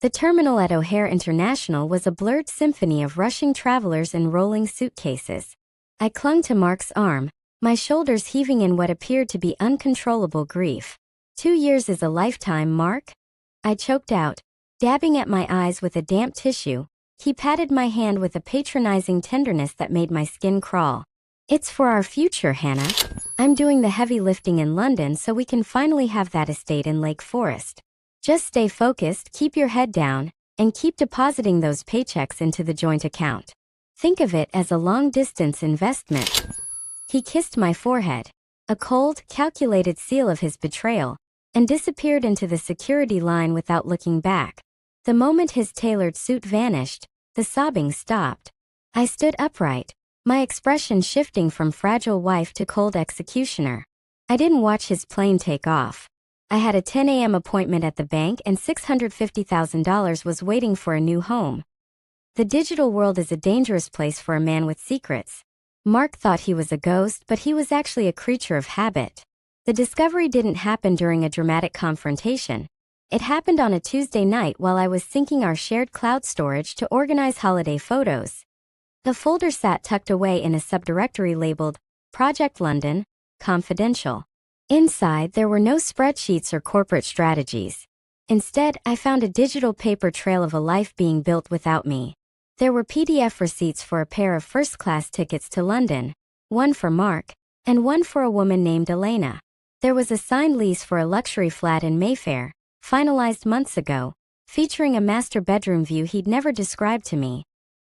The terminal at O'Hare International was a blurred symphony of rushing travelers and rolling suitcases. I clung to Mark's arm, my shoulders heaving in what appeared to be uncontrollable grief. 2 years is a lifetime, Mark? I choked out, dabbing at my eyes with a damp tissue. He patted my hand with a patronizing tenderness that made my skin crawl. It's for our future, Hannah. I'm doing the heavy lifting in London so we can finally have that estate in Lake Forest. Just stay focused, keep your head down, and keep depositing those paychecks into the joint account. Think of it as a long-distance investment. He kissed my forehead, a cold, calculated seal of his betrayal, and disappeared into the security line without looking back. The moment his tailored suit vanished, the sobbing stopped. I stood upright, my expression shifting from fragile wife to cold executioner. I didn't watch his plane take off. I had a 10 a.m. appointment at the bank and $650,000 was waiting for a new home. The digital world is a dangerous place for a man with secrets. Mark thought he was a ghost, but he was actually a creature of habit. The discovery didn't happen during a dramatic confrontation. It happened on a Tuesday night while I was syncing our shared cloud storage to organize holiday photos. The folder sat tucked away in a subdirectory labeled Project London, Confidential. Inside, there were no spreadsheets or corporate strategies. Instead, I found a digital paper trail of a life being built without me. There were PDF receipts for a pair of first-class tickets to London, one for Mark, and one for a woman named Elena. There was a signed lease for a luxury flat in Mayfair, finalized months ago, featuring a master bedroom view he'd never described to me.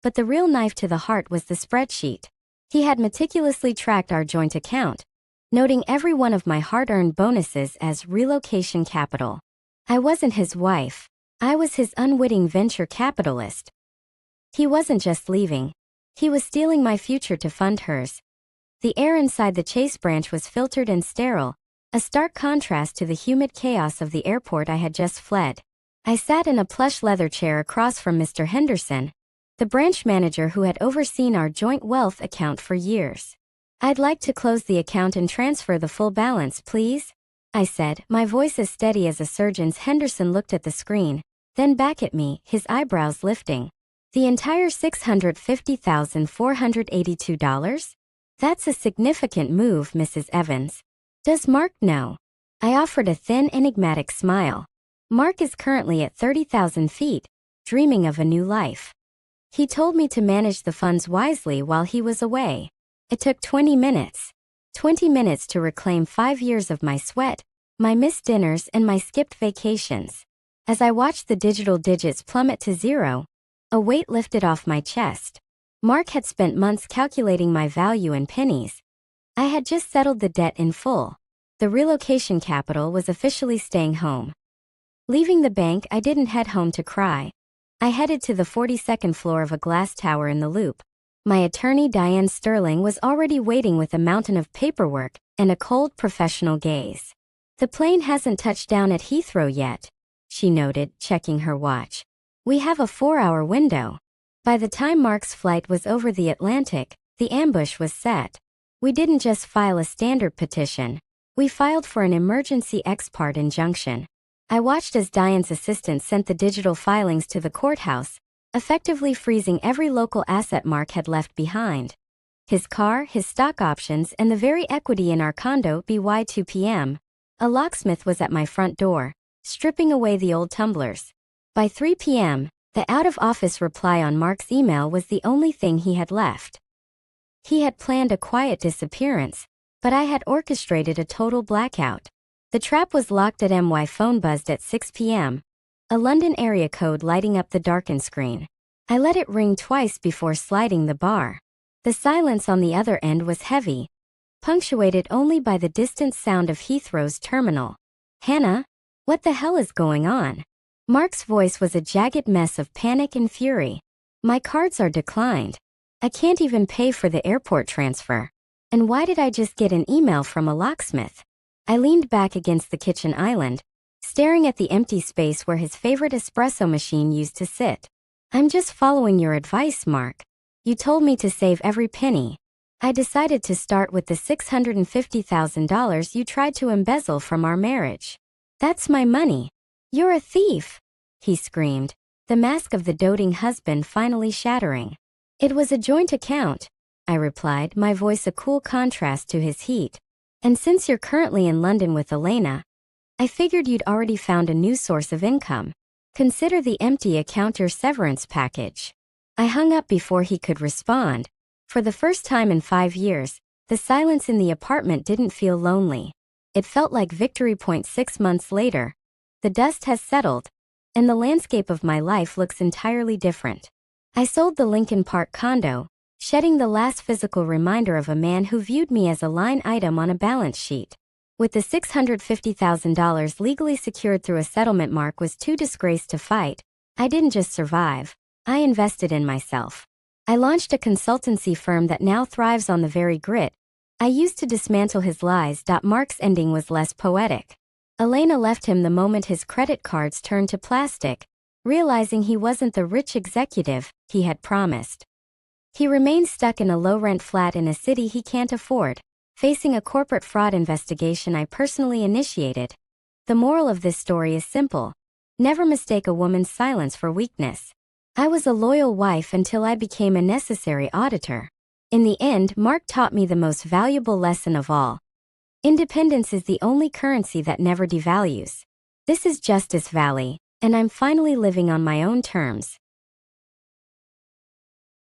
But the real knife to the heart was the spreadsheet. He had meticulously tracked our joint account, noting every one of my hard-earned bonuses as relocation capital. I wasn't his wife. I was his unwitting venture capitalist. He wasn't just leaving. He was stealing my future to fund hers. The air inside the Chase branch was filtered and sterile, a stark contrast to the humid chaos of the airport I had just fled. I sat in a plush leather chair across from Mr. Henderson, the branch manager who had overseen our joint wealth account for years. I'd like to close the account and transfer the full balance, please, I said, my voice as steady as a surgeon's. Henderson looked at the screen, then back at me, his eyebrows lifting. The entire $650,482? That's a significant move, Mrs. Evans. Does Mark know? I offered a thin, enigmatic smile. Mark is currently at 30,000 feet, dreaming of a new life. He told me to manage the funds wisely while he was away. It took 20 minutes. 20 minutes to reclaim 5 years of my sweat, my missed dinners, and my skipped vacations. As I watched the digital digits plummet to zero, a weight lifted off my chest. Mark had spent months calculating my value in pennies. I had just settled the debt in full. The relocation capital was officially staying home. Leaving the bank, I didn't head home to cry. I headed to the 42nd floor of a glass tower in the Loop. My attorney, Diane Sterling, was already waiting with a mountain of paperwork and a cold professional gaze. The plane hasn't touched down at Heathrow yet, she noted, checking her watch. We have a 4-hour window. By the time Mark's flight was over the Atlantic, the ambush was set. We didn't just file a standard petition. We filed for an emergency ex parte injunction. I watched as Diane's assistant sent the digital filings to the courthouse, effectively freezing every local asset Mark had left behind. His car, his stock options, and the very equity in our condo by 2 p.m. A locksmith was at my front door, stripping away the old tumblers. By 3 p.m., the out-of-office reply on Mark's email was the only thing he had left. He had planned a quiet disappearance, but I had orchestrated a total blackout. The trap was locked at my phone buzzed at 6 p.m., a London area code lighting up the darkened screen. I let it ring twice before sliding the bar. The silence on the other end was heavy, punctuated only by the distant sound of Heathrow's terminal. Hannah, what the hell is going on? Mark's voice was a jagged mess of panic and fury. My cards are declined. I can't even pay for the airport transfer. And why did I just get an email from a locksmith? I leaned back against the kitchen island, staring at the empty space where his favorite espresso machine used to sit. I'm just following your advice, Mark. You told me to save every penny. I decided to start with the $650,000 you tried to embezzle from our marriage. That's my money. You're a thief. he screamed, the mask of the doting husband finally shattering. It was a joint account, I replied, my voice a cool contrast to his heat. And since you're currently in London with Elena, I figured you'd already found a new source of income. Consider the empty account your severance package. I hung up before he could respond. For the first time in 5 years, the silence in the apartment didn't feel lonely. It felt like victory. 6 months later, the dust has settled, and the landscape of my life looks entirely different. I sold the Lincoln Park condo, shedding the last physical reminder of a man who viewed me as a line item on a balance sheet. With the $650,000 legally secured through a settlement, Mark was too disgraced to fight. I didn't just survive, I invested in myself. I launched a consultancy firm that now thrives on the very grit I used to dismantle his lies. Mark's ending was less poetic. Elena left him the moment his credit cards turned to plastic, realizing he wasn't the rich executive he had promised. He remains stuck in a low-rent flat in a city he can't afford, facing a corporate fraud investigation I personally initiated. The moral of this story is simple. Never mistake a woman's silence for weakness. I was a loyal wife until I became a necessary auditor. In the end, Mark taught me the most valuable lesson of all. Independence is the only currency that never devalues. This is Justice Valley, and I'm finally living on my own terms.